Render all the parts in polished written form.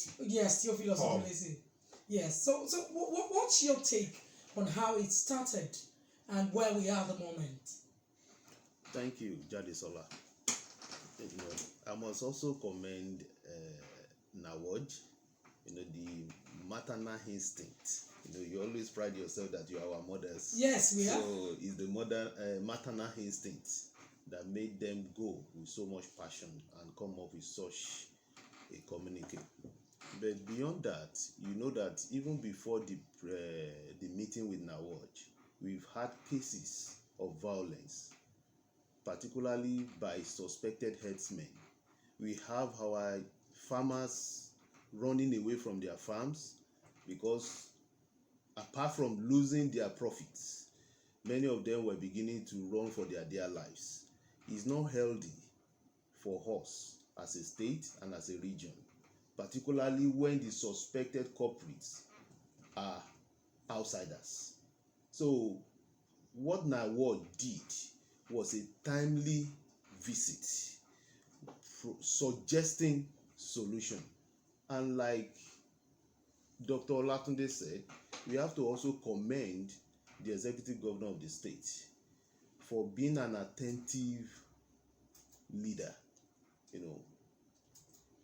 Otumesi. Yes, Theophilus Otumesi. Yes. So what's your take on how it started and where we are at the moment? Thank you, Jadesola. I must also commend Nawaj, the maternal instinct. You always pride yourself that you are our mothers. Yes, we are. So it's the maternal instinct that made them go with so much passion and come up with such a communique. But beyond that, you know that even before the meeting with Nawaj, we've had cases of violence, particularly by suspected herdsmen. We have our farmers running away from their farms because apart from losing their profits, many of them were beginning to run for their dear lives. It's not healthy for us as a state and as a region, particularly when the suspected culprits are outsiders. So what Nawaj did was a timely visit suggesting solution. And like Dr. Olatunde said, we have to also commend the executive governor of the state for being an attentive leader.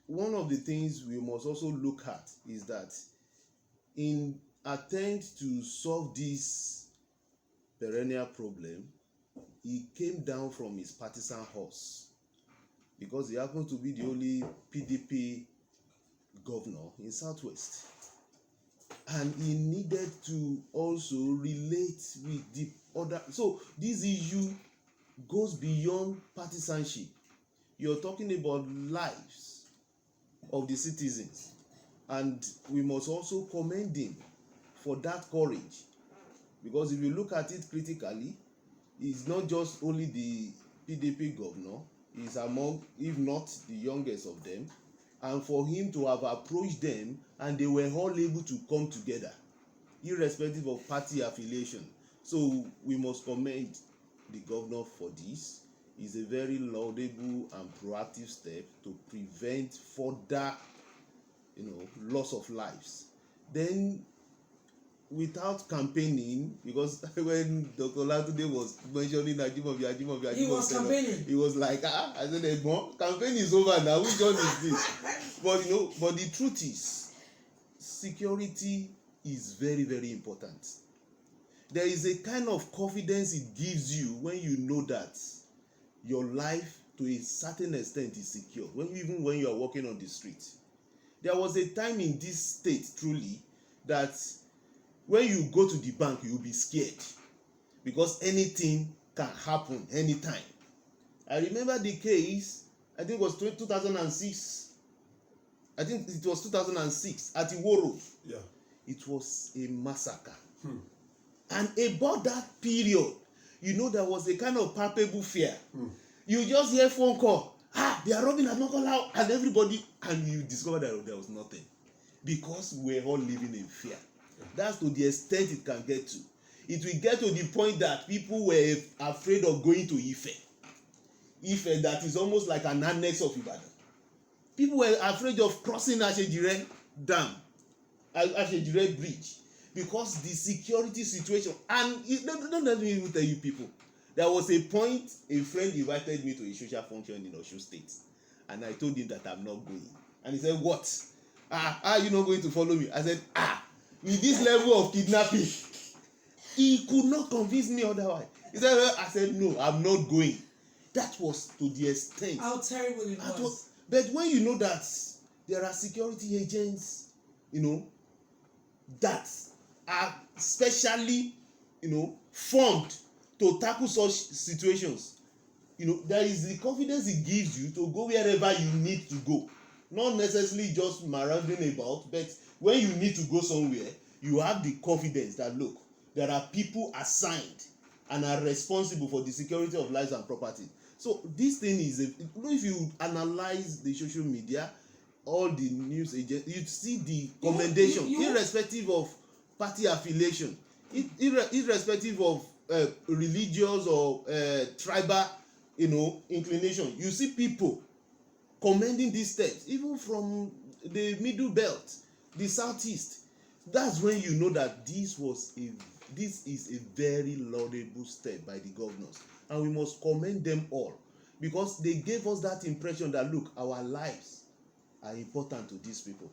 One of the things we must also look at is that in attempt to solve this perennial problem, he came down from his partisan horse because he happens to be the only PDP governor in Southwest. And he needed to also relate with the other. So this issue goes beyond partisanship. You're talking about lives of the citizens. And we must also commend him for that courage. Because if you look at it critically, he's not just only the PDP governor, he's among, if not the youngest of them. And for him to have approached them and they were all able to come together, irrespective of party affiliation. So we must commend the governor for this. It's a very laudable and proactive step to prevent further, loss of lives. Then, without campaigning, because when Dr. Olatunde was mentioning Ajimobi, he was campaigning. He was like, I said, campaign is over now. Which one is this? But but the truth is, security is very, very important. There is a kind of confidence it gives you when you know that your life, to a certain extent, is secure. Even when you are walking on the street. There was a time in this state, truly, that when you go to the bank, you'll be scared because anything can happen anytime. I remember the case, I think it was 2006. I think it was 2006 at Iwo. Yeah. It was a massacre. And about that period, there was a kind of palpable fear. You just hear phone call, they are robbing at Mokola, and everybody, and you discover that there was nothing. Because we're all living in fear. That's to the extent it can get to. It will get to the point that people were afraid of going to Ife. Ife, that is almost like an annex of Ibadan. People were afraid of crossing Ashejire Dam, Ashejire Bridge, because the security situation. And don't let me even tell you people. There was a point a friend invited me to a social function in Osun State, and I told him that I'm not going. And he said, "What? Are you not going to follow me?" I said, with this level of kidnapping, he could not convince me otherwise. He said, I said, no, I'm not going. That was to the extent. How terrible it was. But when you know that there are security agents, that are specially, formed to tackle such situations, there is the confidence it gives you to go wherever you need to go. Not necessarily just marauding about, but when you need to go somewhere, you have the confidence that, look, there are people assigned and are responsible for the security of lives and property. So this thing is, if you analyze the social media, all the news agents, you see the commendation, irrespective of party affiliation, irrespective of religious or tribal, inclination. You see people commending these steps, even from the middle belt, the southeast. That's when you know that this is a very laudable step by the governors, and we must commend them all, because they gave us that impression that look, our lives are important to these people.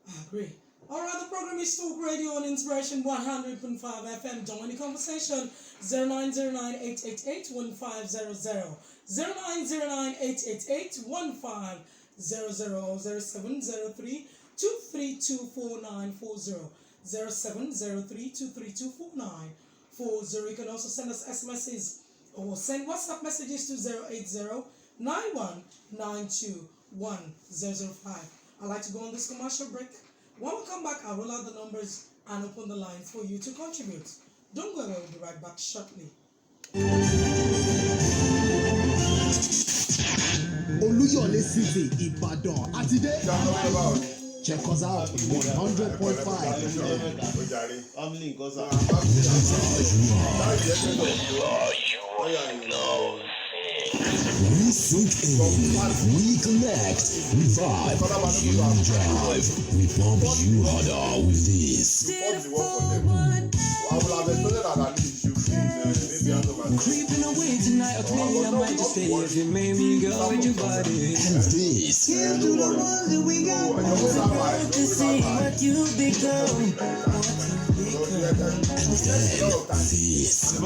I agree. All right, the program is Talk Radio on Inspiration 100.5 FM. Join the conversation 0909-888-1500, 0909-888-1500, 0703-2324940, 0703-2324940. You can also send us SMSs or send WhatsApp messages to 080-9192-1005. I'd like to go on this commercial break. When we come back, I'll roll out the numbers and open the lines for you to contribute. Don't go away, we'll be right back shortly. Oluyole City, Ibadan. And today, check us out 100.5. We sink in, we connect, we vibe, you drive, we pump you harder with this. Creeping away tonight, or maybe I might just stay if you made me go with your body. And this. Here's to the ones that we got. To see what you become. And then this.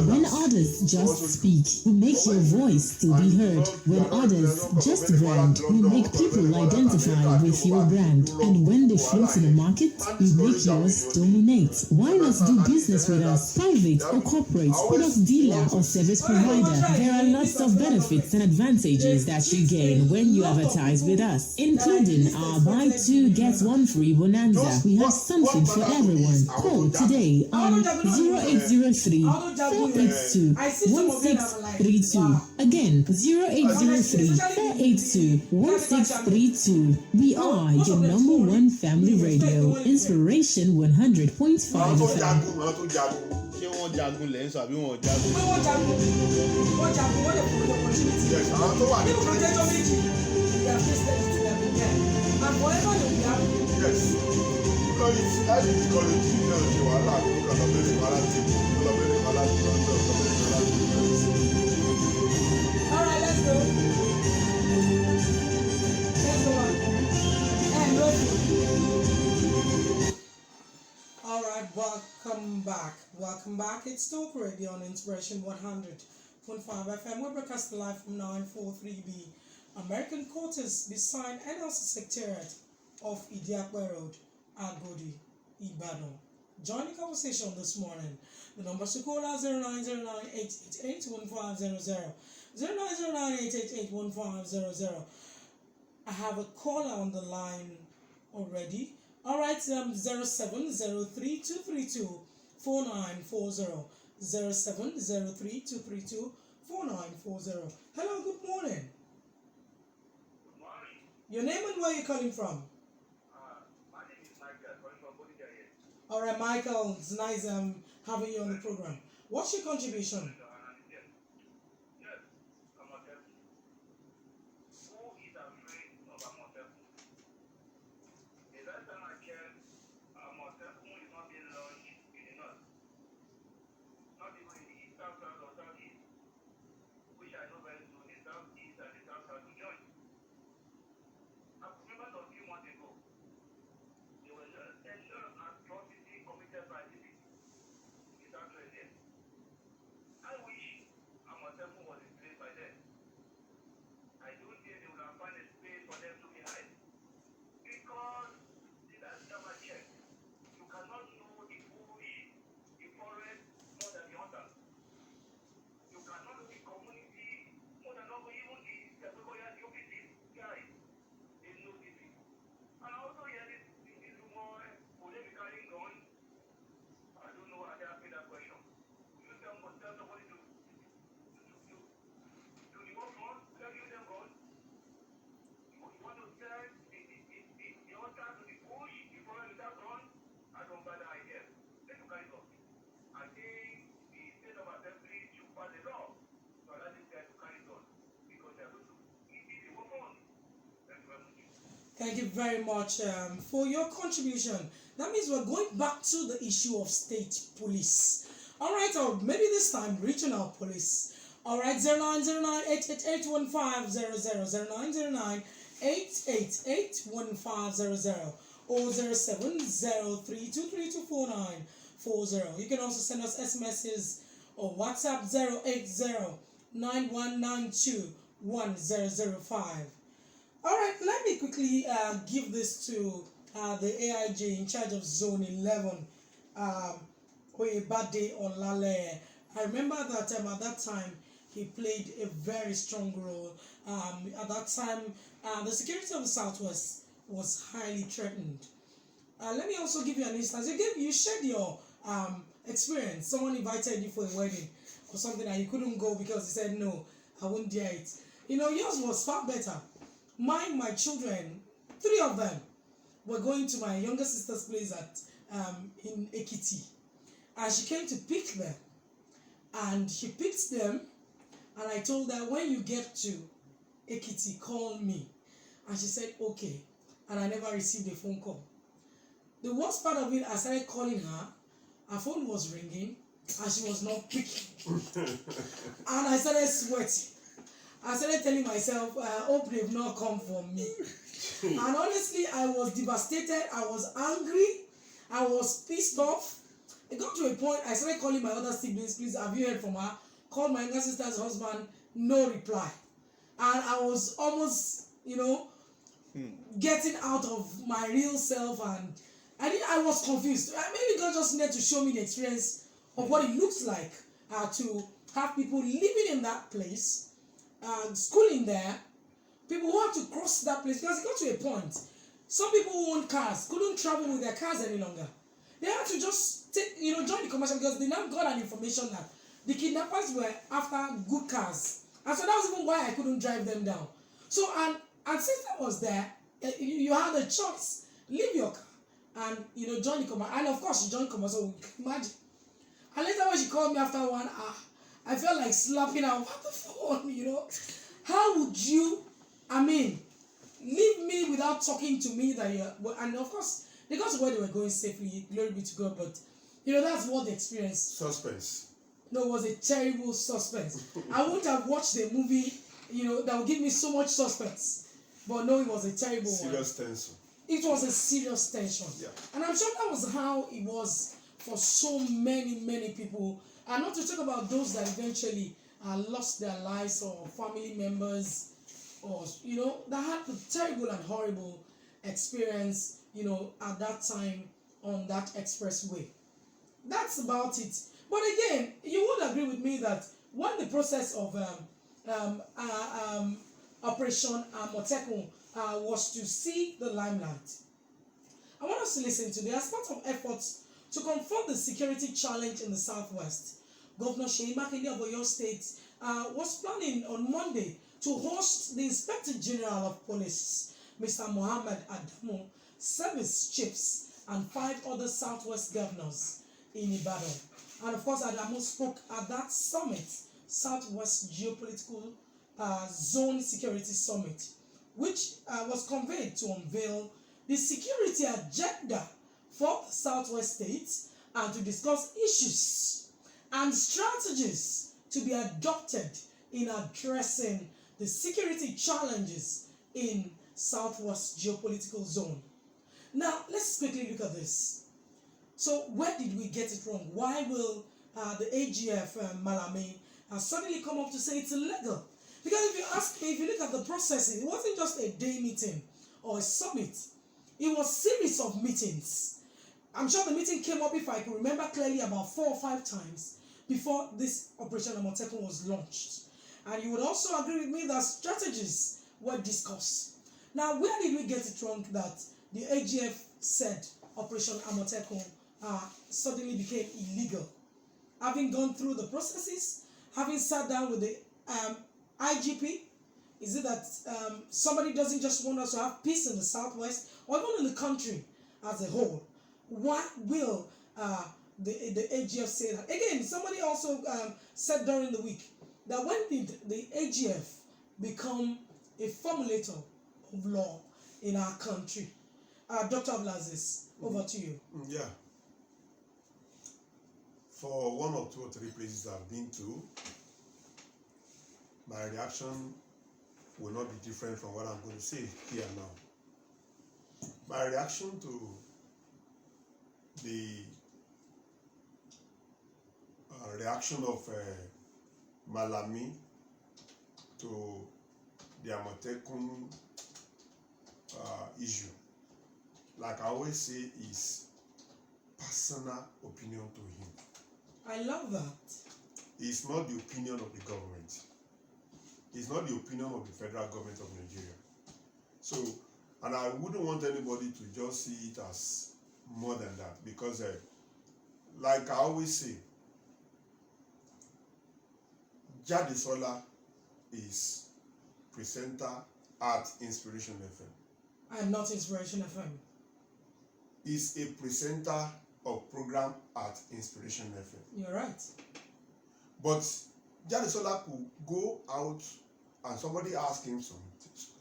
When others just speak, we make your voice to be heard. When others just brand, we make people identify with your brand. And when they float to the market, we make yours dominate. Why not do business with us? Private or corporate, product dealer or service provider. There are lots of benefits and advantages that you gain when you advertise with us, including our buy two get one free bonanza. We have something for everyone. Call today on 0803 482 1632. Again, 0803 482 1632. We are your number one family radio, Inspiration 100.5 FM. Ṣé wọ́n jagun lẹ́ ń sọ àbí wọ́n jagun? Pé wọ́n jagun wọ́n lè fún opportunity. Àwọn tó wà ní nínú kọjẹ́jọ́ méjì they are faced with their began and forever they will be happy. Yes, because it's highly discouraging náà ṣe wàhálà tó kàn lọ́bẹ̀rẹ̀ wàhálà lọ́bẹ̀rẹ̀. All right, let's go. Let's go on. And ready. All right, welcome back. Welcome back. It's Talk Radio on Inspiration 100.5 FM. We're broadcasting live from 943B American Quarters beside NLC Secretariat of Idiakwe Road, Agodi, Ibadan. Join the conversation this morning. The numbers to call are 0909-888-1500, 0909-888-1500. I have a caller on the line already. All right, 0703-232-4940, 0703-232-4940. Hello, good morning. Good morning. Your name and where are you calling from? My name is Michael, calling from Bodija here. All right, Michael, it's nice having you on the program. What's your contribution? Yes, Amotekun. Who is afraid of Amotekun? The last time I checked, Amotekun is not being launched in the north. Not even in the east, south, or southeast, which I know very soon, the southeast and the south will join. I remember some few months ago, there was a lot of atrocity committed by the people in South Australia. I wish Amotekun was in place by then. I don't think they would have found a space for them to be hide. Because the last time I checked, you cannot know the bush, the forest, more than the hunter. You cannot know the community more Thank you very much for your contribution. That means we're going back to the issue of state police. All right, or maybe this time regional police. All right, 0909-888-15000, 0909-888-15000, or 0703232440. You can also send us SMSs or WhatsApp 080-9192-1005. All right, let me quickly give this to the AIJ in charge of Zone 11, Oyebade Olale. I remember that at that time he played a very strong role. At that time, the security of the Southwest was highly threatened. Let me also give you an instance. You shared your experience. Someone invited you for a wedding or something and you couldn't go because he said, no, I won't dare it. You know, yours was far better. My children, 3 of them, were going to my younger sister's place at in Ekiti, and she came to pick them, and she picked them, and I told her, when you get to Ekiti, call me, and she said okay, and I never received a phone call. The worst part of it, I started calling her phone was ringing, and she was not picking, and I started sweating. I started telling myself, I hope they've not come for me. And honestly, I was devastated. I was angry. I was pissed off. It got to a point, I started calling my other siblings, please, have you heard from her? Called my younger sister's husband, no reply. And I was almost, getting out of my real self, and I was confused. Maybe God just needed to show me the experience of what it looks like to have people living in that place, schooling there, people who had to cross that place, because it got to a point, some people who owned cars couldn't travel with their cars any longer. They had to just join the commercial, because they now got an information that the kidnappers were after good cars, and so that was even why I couldn't drive them down. So and since I was there, you had a choice: leave your car and join the commercial. And of course, she joined commercial. So imagine. And later when she called me after 1 hour, I felt like slapping her over the phone, How would you, leave me without talking to me that and of course, they got to where they were going safely, glory be to God, but, that's what the experience. Suspense. No, it was a terrible suspense. I wouldn't have watched a movie, that would give me so much suspense, but no, it was a terrible Serious tension. It was a serious tension. Yeah. And I'm sure that was how it was for so many, many people. And not to talk about those that eventually lost their lives, or family members, or, that had the terrible and horrible experience, at that time on that expressway. That's about it. But again, you would agree with me that when the process of Operation Amotekun was to see the limelight, I want us to listen to as part of efforts to confront the security challenge in the Southwest. Governor Seyi Makinde of Oyo State was planning on Monday to host the Inspector General of Police, Mr. Mohammed Adamu, service chiefs, and 5 other Southwest governors in Ibadan. And of course, Adamu spoke at that summit, Southwest Geopolitical Zone Security Summit, which was convened to unveil the security agenda for the Southwest states and to discuss issues and strategies to be adopted in addressing the security challenges in Southwest Geopolitical Zone. Now, let's quickly look at this. So, where did we get it wrong? Why will the AGF Malame suddenly come up to say it's illegal? Because if you ask me, if you look at the processing, it wasn't just a day meeting or a summit. It was a series of meetings. I'm sure the meeting came up, if I can remember clearly, about 4 or 5 times before this Operation Amotekun was launched. And you would also agree with me that strategies were discussed. Now, where did we get it wrong that the AGF said Operation Amotekun suddenly became illegal? Having gone through the processes, having sat down with the IGP, is it that somebody doesn't just want us to have peace in the Southwest or even in the country as a whole? Why will the AGF say that? Again, somebody also said during the week that when did the AGF become a formulator of law? in our country. Dr. Abdulaziz, over to you. Yeah. For 1 or 2 or 3 places I've been to, my reaction will not be different from what I'm going to say here now. My reaction to the reaction of Malami to the Amotekun issue, like I always say, is personal opinion to him. I love that. It's not the opinion of the government. It's not the opinion of the federal government of Nigeria. So, and I wouldn't want anybody to just see it as more than that, because like I always say, Jadesola is presenter at Inspiration FM. I'm not Inspiration FM. Is a presenter of program at Inspiration FM. You're right. But Jadesola could go out and somebody ask him something.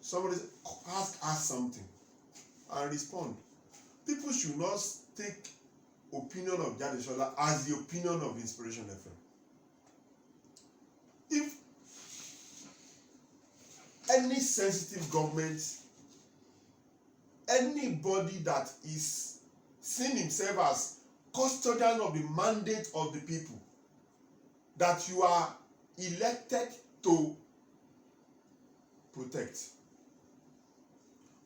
Somebody ask something and respond. People should not take opinion of Jadesola as the opinion of Inspiration FM. If any sensitive government, anybody that is seeing himself as custodian of the mandate of the people that you are elected to protect,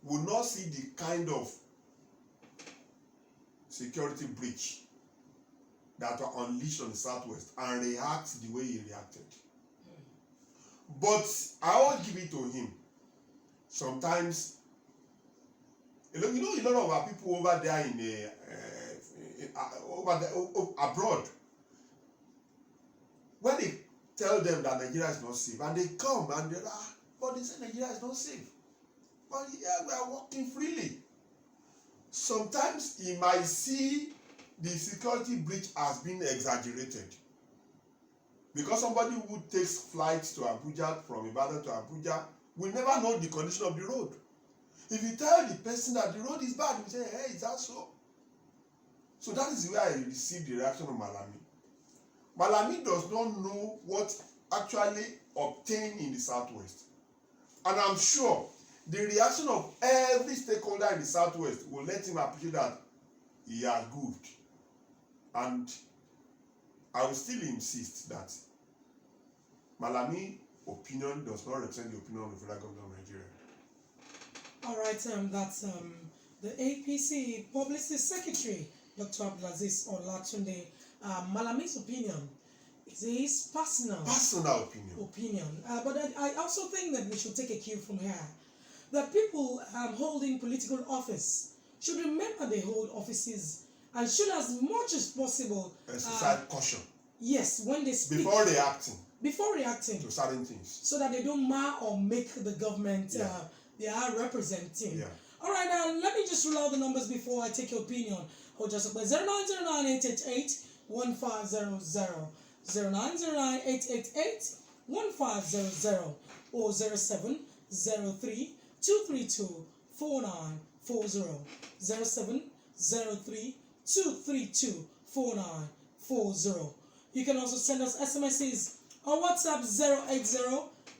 will not see the kind of security breach that were unleashed on the Southwest and react the way he reacted. But I will give it to him. Sometimes, you know, a lot of our people over there abroad, when they tell them that Nigeria is not safe, and they come and they're like, but they say Nigeria is not safe. But yeah, we are walking freely. Sometimes he might see the security breach as being exaggerated. Because somebody who takes flights to Abuja, from Ibadan to Abuja, will never know the condition of the road. If you tell the person that the road is bad, he will say, hey, is that so? So that is where I received the reaction of Malami. Malami does not know what actually obtained in the Southwest. And I'm sure the reaction of every stakeholder in the Southwest will let him appreciate that he has goofed. And I will still insist that Malami's opinion does not represent the opinion of the federal government of Nigeria. All right, that's the APC Publicity Secretary, Dr. Abdulaziz Olatunde. Malami's opinion is his personal opinion. But I also think that we should take a cue from here. That people holding political office should remember they hold offices and should, as much as possible, exercise caution. Yes, when they speak. Before reacting to certain things. So that they don't mar or make the government they are representing. Yeah. All right, now let me just rule out the numbers before I take your opinion. Ojasope 0909-888-1500, 0909-888-1500, or 0703-232-4940, 0703-232-4940. You can also send us SMSs on WhatsApp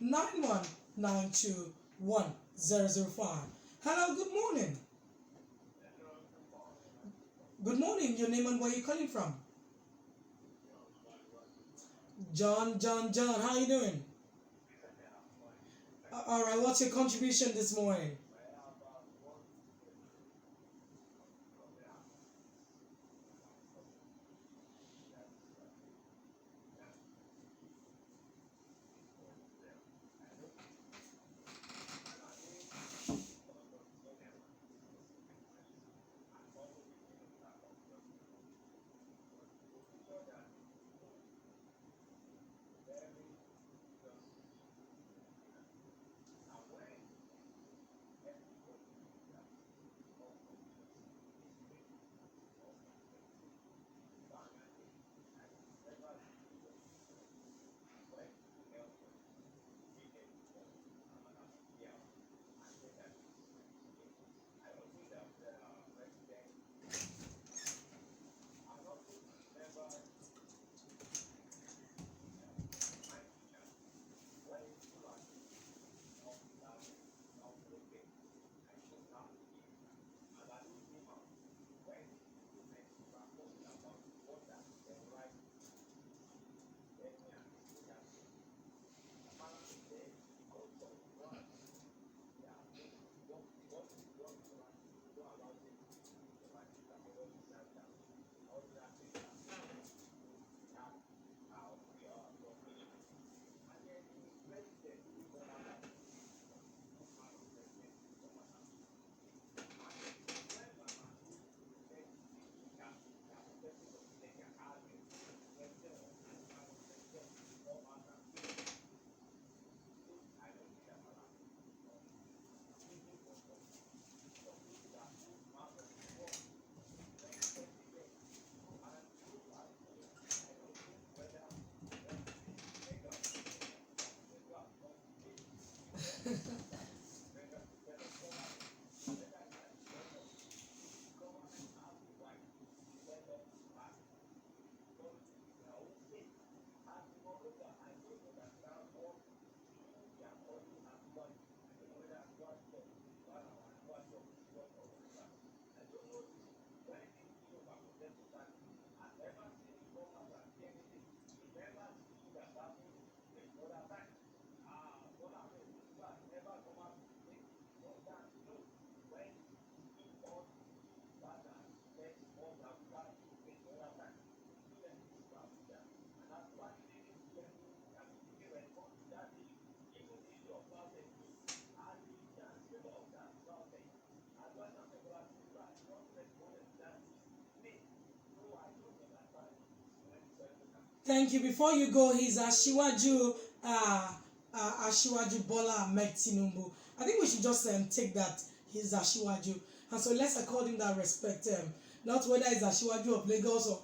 080-9192-1005. Hello, good morning. Good morning. Your name and where you calling from? John. How you doing? All right. What's your contribution this morning? Thank you. Before you go, he's Ashiwaju Bola Ahmed Tinubu. I think we should just take that he's Ashiwaju, and so let's accord him that respect. Not whether he's Ashiwaju of Lagos or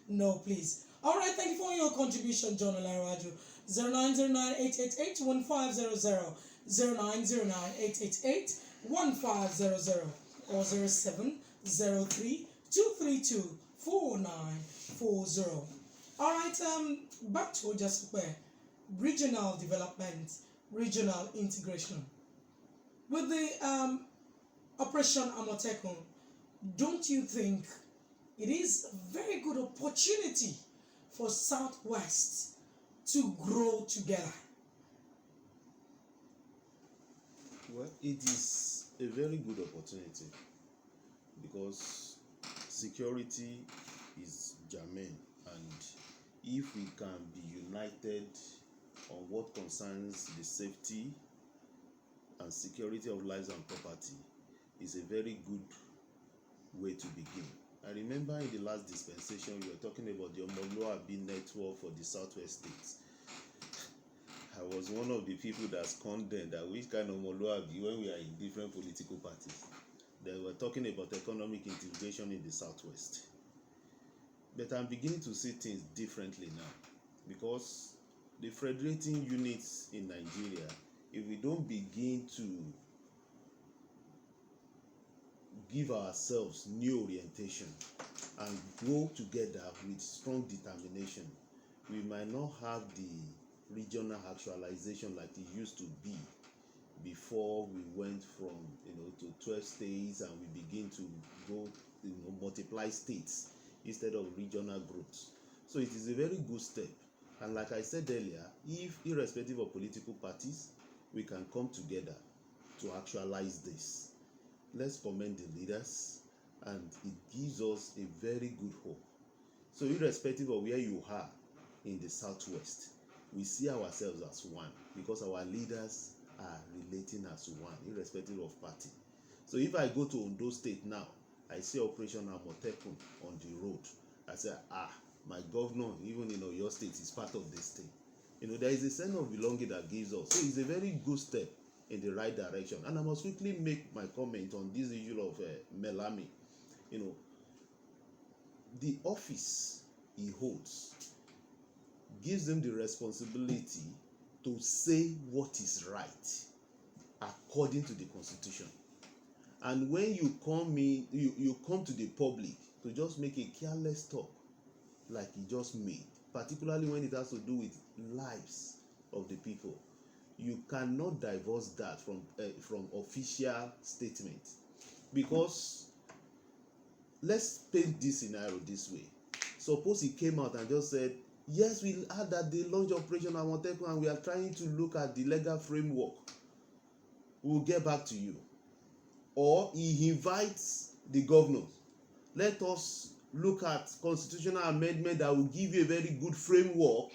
no, please. All right, thank you for your contribution, John Olaraju. 0909-888-1500, 0909-888-1500, or 0703-232-4940. All right, back to Ojasope. Regional development, regional integration. With the Operation Amotekun, don't you think it is a very good opportunity for Southwest to grow together? Well, it is a very good opportunity because security is germane, and if we can be united on what concerns the safety and security of lives and property, is a very good way to begin. I remember in the last dispensation we were talking about the Omoluabi network for the Southwest states. I was one of the people that condemned that which kind of Omoluabi when we are in different political parties. They were talking about economic integration in the Southwest. But I'm beginning to see things differently now, because the federating units in Nigeria, if we don't begin to give ourselves new orientation and go together with strong determination, we might not have the regional actualization like it used to be before we went from to 12 states, and we begin to go multiply states instead of regional groups. So it is a very good step, and like I said earlier, if irrespective of political parties we can come together to actualize this, let's commend the leaders, and it gives us a very good hope. So irrespective of where you are in the Southwest, we see ourselves as one because our leaders are relating as one irrespective of party. So if I go to Ondo State now, I see Operation Amotekun on the road, I say, my governor, even in Oyo State, is part of this thing. There is a sense of belonging that gives us. So it's a very good step in the right direction. And I must quickly make my comment on this issue of Melami. The office he holds gives him the responsibility to say what is right according to the Constitution. And when you come in, you come to the public to just make a careless talk like he just made, particularly when it has to do with lives of the people, you cannot divorce that from official statement. Because let's paint this scenario this way. Suppose he came out and just said, yes, we heard that they launched Operation Amotekun and we are trying to look at the legal framework. We'll get back to you. Or he invites the governors. Let us look at constitutional amendment that will give you a very good framework